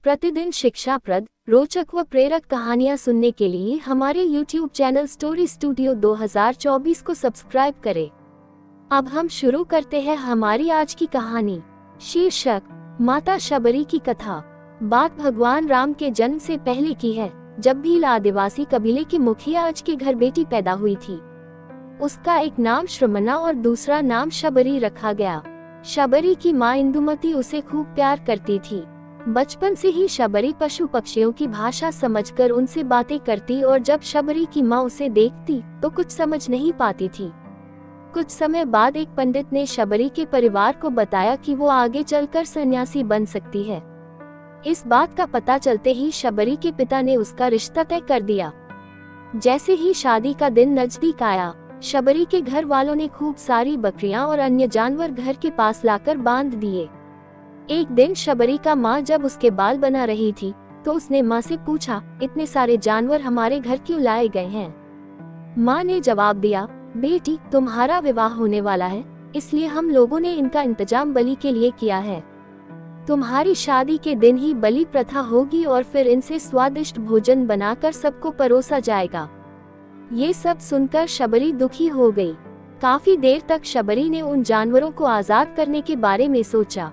प्रतिदिन शिक्षाप्रद, रोचक व प्रेरक कहानियाँ सुनने के लिए हमारे YouTube चैनल स्टोरी स्टूडियो 2024 को सब्सक्राइब करें। अब हम शुरू करते हैं हमारी आज की कहानी। शीर्षक, माता शबरी की कथा। बात भगवान राम के जन्म से पहले की है, जब भील आदिवासी कबीले के मुखिया आज के घर बेटी पैदा हुई थी। उसका एक नाम श्रमना और दूसरा नाम शबरी रखा गया। शबरी की माँ इंदुमती उसे खूब प्यार करती थी। बचपन से ही शबरी पशु पक्षियों की भाषा समझकर उनसे बातें करती और जब शबरी की माँ उसे देखती तो कुछ समझ नहीं पाती थी। कुछ समय बाद एक पंडित ने शबरी के परिवार को बताया कि वो आगे चलकर सन्यासी बन सकती है। इस बात का पता चलते ही शबरी के पिता ने उसका रिश्ता तय कर दिया। जैसे ही शादी का दिन नजदीक आया, शबरी के घर वालों ने खूब सारी बकरियां और अन्य जानवर घर के पास लाकर बांध दिए। एक दिन शबरी का माँ जब उसके बाल बना रही थी तो उसने माँ से पूछा, इतने सारे जानवर हमारे घर क्यों लाए गए हैं? माँ ने जवाब दिया, बेटी, तुम्हारा विवाह होने वाला है, इसलिए हम लोगों ने इनका इंतजाम बलि के लिए किया है। तुम्हारी शादी के दिन ही बलि प्रथा होगी और फिर इनसे स्वादिष्ट भोजन बनाकर सबको परोसा जाएगा। ये सब सुनकर शबरी दुखी हो गई। काफी देर तक शबरी ने उन जानवरों को आजाद करने के बारे में सोचा।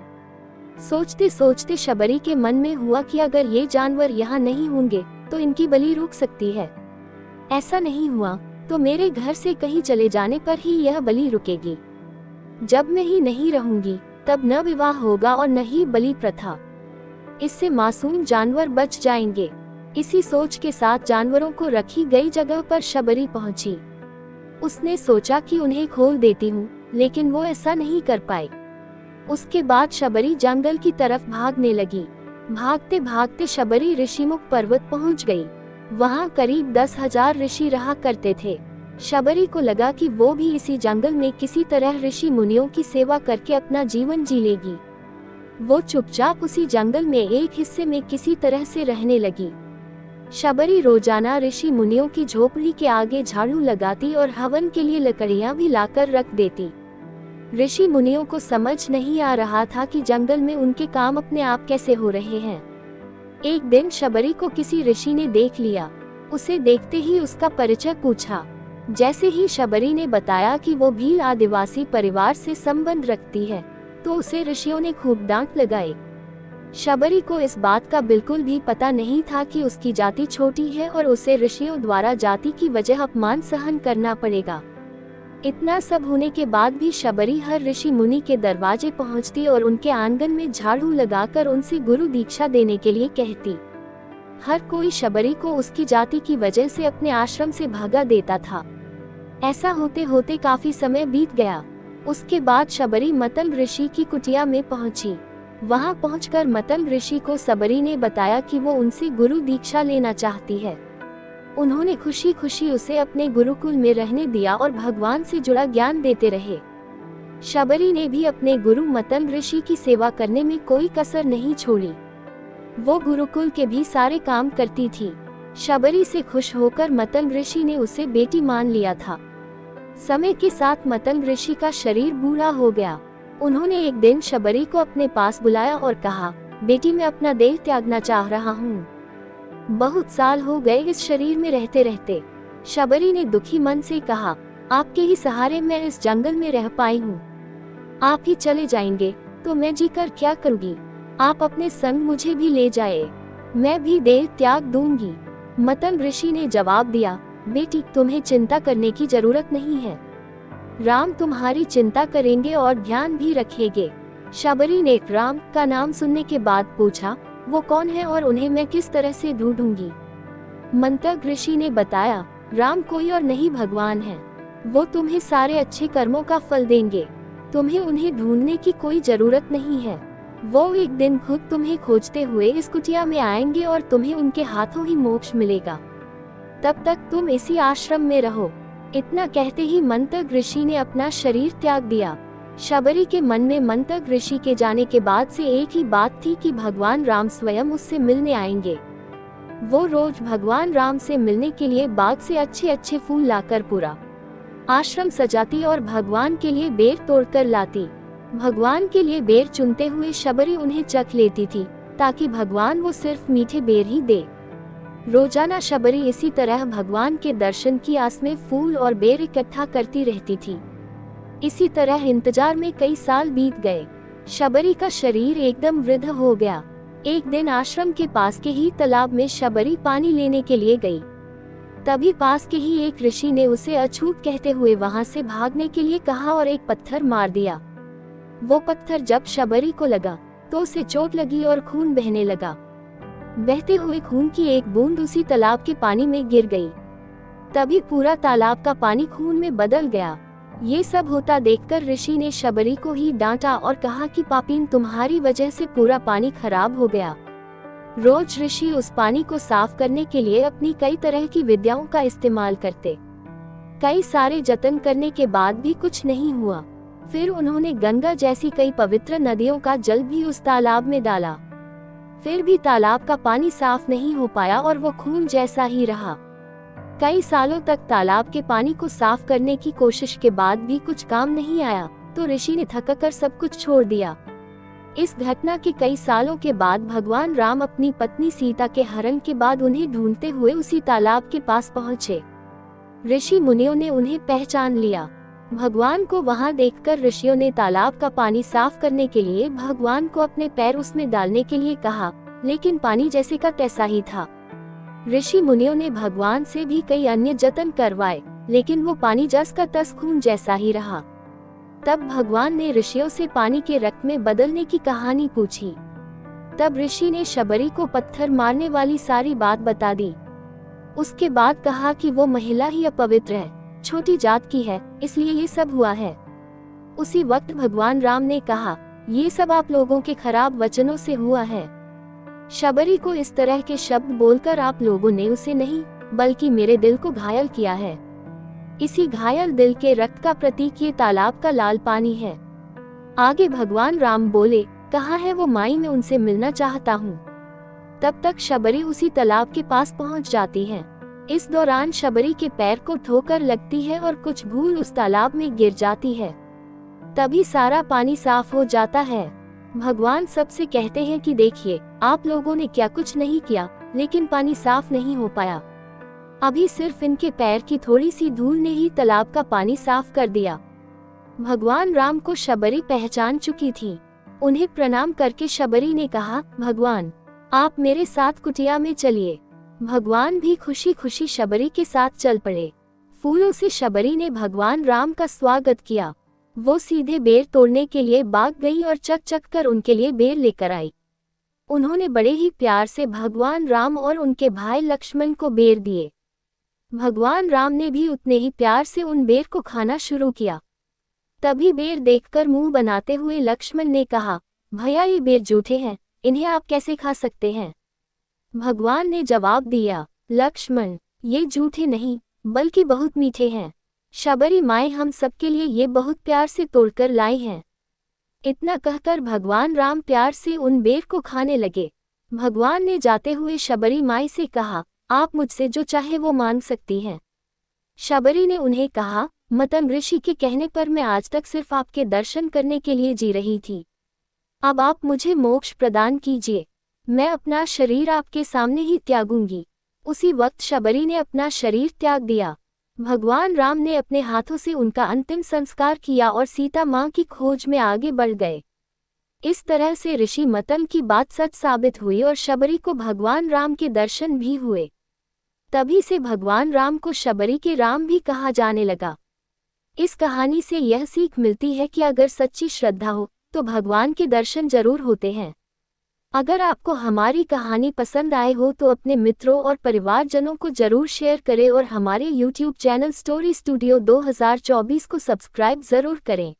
सोचते सोचते शबरी के मन में हुआ कि अगर ये जानवर यहाँ नहीं होंगे तो इनकी बलि रुक सकती है। ऐसा नहीं हुआ तो मेरे घर से कहीं चले जाने पर ही यह बलि रुकेगी। जब मैं ही नहीं रहूंगी तब न विवाह होगा और न ही बलि प्रथा। इससे मासूम जानवर बच जाएंगे। इसी सोच के साथ जानवरों को रखी गई जगह पर शबरी पहुंची। उसने सोचा कि उन्हें खोल देती हूँ, लेकिन वो ऐसा नहीं कर पाई। उसके बाद शबरी जंगल की तरफ भागने लगी। भागते भागते शबरी ऋषिमुख पर्वत पहुंच गई। वहां करीब 10,000 ऋषि रहा करते थे। शबरी को लगा कि वो भी इसी जंगल में किसी तरह ऋषि मुनियों की सेवा करके अपना जीवन जी लेगी। वो चुपचाप उसी जंगल में एक हिस्से में किसी तरह से रहने लगी। शबरी रोजाना ऋषि मुनियों की झोपड़ी के आगे झाड़ू लगाती और हवन के लिए लकड़ियां भी लाकर रख देती। ऋषि मुनियों को समझ नहीं आ रहा था कि जंगल में उनके काम अपने आप कैसे हो रहे हैं। एक दिन शबरी को किसी ऋषि ने देख लिया। उसे देखते ही उसका परिचय पूछा। जैसे ही शबरी ने बताया कि वो भील आदिवासी परिवार से संबंध रखती है तो उसे ऋषियों ने खूब डांट लगाई। शबरी को इस बात का बिल्कुल भी पता नहीं था कि उसकी जाति छोटी है और उसे ऋषियों द्वारा जाति की वजह अपमान सहन करना पड़ेगा। इतना सब होने के बाद भी शबरी हर ऋषि मुनि के दरवाजे पहुंचती और उनके आंगन में झाड़ू लगाकर उनसे गुरु दीक्षा देने के लिए कहती। हर कोई शबरी को उसकी जाति की वजह से अपने आश्रम से भगा देता था। ऐसा होते होते काफी समय बीत गया। उसके बाद शबरी मतंग ऋषि की कुटिया में पहुंची। वहां पहुंचकर मतंग ऋषि को शबरी ने बताया कि वो उनसे गुरु दीक्षा लेना चाहती है। उन्होंने खुशी खुशी उसे अपने गुरुकुल में रहने दिया और भगवान से जुड़ा ज्ञान देते रहे। शबरी ने भी अपने गुरु मतंग ऋषि की सेवा करने में कोई कसर नहीं छोड़ी। वो गुरुकुल के भी सारे काम करती थी। शबरी से खुश होकर मतंग ऋषि ने उसे बेटी मान लिया था। समय के साथ मतंग ऋषि का शरीर बूढ़ा हो गया। उन्होंने एक दिन शबरी को अपने पास बुलाया और कहा, बेटी, मैं अपना देह त्यागना चाह रहा हूँ। बहुत साल हो गए इस शरीर में रहते रहते। शबरी ने दुखी मन से कहा, आपके ही सहारे मैं इस जंगल में रह पाई हूँ। आप ही चले जाएंगे तो मैं जीकर क्या करूँगी? आप अपने संग मुझे भी ले जाए, मैं भी देह त्याग दूंगी। मतंग ऋषि ने जवाब दिया, बेटी, तुम्हें चिंता करने की जरूरत नहीं है। राम तुम्हारी चिंता करेंगे और ध्यान भी रखेंगे। शबरी ने राम का नाम सुनने के बाद पूछा, वो कौन है और उन्हें मैं किस तरह से ढूंढूंगी? मंतग ऋषि ने बताया, राम कोई और नहीं भगवान है। वो तुम्हें सारे अच्छे कर्मों का फल देंगे। तुम्हें उन्हें ढूंढने की कोई जरूरत नहीं है। वो एक दिन खुद तुम्हें खोजते हुए इस कुटिया में आएंगे और तुम्हें उनके हाथों ही मोक्ष मिलेगा। तब तक तुम इसी आश्रम में रहो। इतना कहते ही मंतग ऋषि ने अपना शरीर त्याग दिया। शबरी के मन में मंतग ऋषि के जाने के बाद से एक ही बात थी कि भगवान राम स्वयं उससे मिलने आएंगे। वो रोज भगवान राम से मिलने के लिए बाग से अच्छे अच्छे फूल लाकर पूरा आश्रम सजाती और भगवान के लिए बेर तोड़कर लाती। भगवान के लिए बेर चुनते हुए शबरी उन्हें चख लेती थी। ताकि भगवान वो सिर्फ मीठे बेर ही दे। रोजाना शबरी इसी तरह भगवान के दर्शन की आस में फूल और बेर इकट्ठा करती रहती थी। इसी तरह इंतजार में कई साल बीत गए। शबरी का शरीर एकदम वृद्ध हो गया। एक दिन आश्रम के पास के ही तालाब में शबरी पानी लेने के लिए गई। तभी पास के ही एक ऋषि ने उसे अछूत कहते हुए वहां से भागने के लिए कहा और एक पत्थर मार दिया। वो पत्थर जब शबरी को लगा तो उसे चोट लगी और खून बहने लगा। बहते हुए खून की एक बूंद उसी तालाब के पानी में गिर गई। तभी पूरा तालाब का पानी खून में बदल गया। ये सब होता देखकर ऋषि ने शबरी को ही डांटा और कहा कि पापीन, तुम्हारी वजह से पूरा पानी खराब हो गया। रोज ऋषि उस पानी को साफ करने के लिए अपनी कई तरह की विद्याओं का इस्तेमाल करते। कई सारे जतन करने के बाद भी कुछ नहीं हुआ। फिर उन्होंने गंगा जैसी कई पवित्र नदियों का जल भी उस तालाब में डाला। फिर भी तालाब का पानी साफ नहीं हो पाया और वो खून जैसा ही रहा। कई सालों तक तालाब के पानी को साफ करने की कोशिश के बाद भी कुछ काम नहीं आया, तो ऋषि ने थककर सब कुछ छोड़ दिया। इस घटना के कई सालों के बाद भगवान राम अपनी पत्नी सीता के हरण के बाद उन्हें ढूंढते हुए उसी तालाब के पास पहुँचे। ऋषि मुनियों ने उन्हें पहचान लिया। भगवान को वहां देखकर ऋषियों ने तालाब का पानी साफ करने के लिए भगवान को अपने पैर उसमें डालने के लिए कहा, लेकिन पानी जैसे का तैसा ही था। ऋषि मुनियों ने भगवान से भी कई अन्य जतन करवाए, लेकिन वो पानी जस का तस खून जैसा ही रहा। तब भगवान ने ऋषियों से पानी के रक्त में बदलने की कहानी पूछी। तब ऋषि ने शबरी को पत्थर मारने वाली सारी बात बता दी। उसके बाद कहा कि वो महिला ही अपवित्र है, छोटी जात की है, इसलिए ये सब हुआ है। उसी वक्त भगवान राम ने कहा, ये सब आप लोगों के खराब वचनों से हुआ है। शबरी को इस तरह के शब्द बोलकर आप लोगों ने उसे नहीं बल्कि मेरे दिल को घायल किया है। इसी घायल दिल के रक्त का प्रतीक ये तालाब का लाल पानी है। आगे भगवान राम बोले, कहाँ है वो माई, मैं उनसे मिलना चाहता हूँ। तब तक शबरी उसी तालाब के पास पहुँच जाती है। इस दौरान शबरी के पैर को ठोकर लगती है और कुछ भूल उस तालाब में गिर जाती है। तभी सारा पानी साफ हो जाता है। भगवान सबसे कहते हैं कि देखिए, आप लोगों ने क्या कुछ नहीं किया, लेकिन पानी साफ नहीं हो पाया। अभी सिर्फ इनके पैर की थोड़ी सी धूल ने ही तालाब का पानी साफ कर दिया। भगवान राम को शबरी पहचान चुकी थी। उन्हें प्रणाम करके शबरी ने कहा, भगवान, आप मेरे साथ कुटिया में चलिए। भगवान भी खुशी खुशी शबरी के साथ चल पड़े। फूलों से शबरी ने भगवान राम का स्वागत किया। वो सीधे बेर तोड़ने के लिए बाग गई और चक चक कर उनके लिए बेर लेकर आई। उन्होंने बड़े ही प्यार से भगवान राम और उनके भाई लक्ष्मण को बेर दिए। भगवान राम ने भी उतने ही प्यार से उन बेर को खाना शुरू किया। तभी बेर देखकर मुंह बनाते हुए लक्ष्मण ने कहा, भैया ये बेर जूठे हैं, इन्हें आप कैसे खा सकते हैं? भगवान ने जवाब दिया, लक्ष्मण, ये जूठे नहीं बल्कि बहुत मीठे हैं। शबरी माए हम सबके लिए ये बहुत प्यार से तोड़कर लाई हैं। इतना कहकर भगवान राम प्यार से उन बेर को खाने लगे। भगवान ने जाते हुए शबरी माई से कहा, आप मुझसे जो चाहे वो मांग सकती हैं। शबरी ने उन्हें कहा, मतंग ऋषि के कहने पर मैं आज तक सिर्फ आपके दर्शन करने के लिए जी रही थी। अब आप मुझे मोक्ष प्रदान कीजिए। मैं अपना शरीर आपके सामने ही त्यागूंगी। उसी वक्त शबरी ने अपना शरीर त्याग दिया। भगवान राम ने अपने हाथों से उनका अंतिम संस्कार किया और सीता मां की खोज में आगे बढ़ गए। इस तरह से ऋषि मतंग की बात सच साबित हुई और शबरी को भगवान राम के दर्शन भी हुए। तभी से भगवान राम को शबरी के राम भी कहा जाने लगा। इस कहानी से यह सीख मिलती है कि अगर सच्ची श्रद्धा हो तो भगवान के दर्शन जरूर होते हैं। अगर आपको हमारी कहानी पसंद आए हो तो अपने मित्रों और परिवारजनों को जरूर शेयर करें और हमारे YouTube चैनल स्टोरी स्टूडियो 2024 को सब्सक्राइब जरूर करें।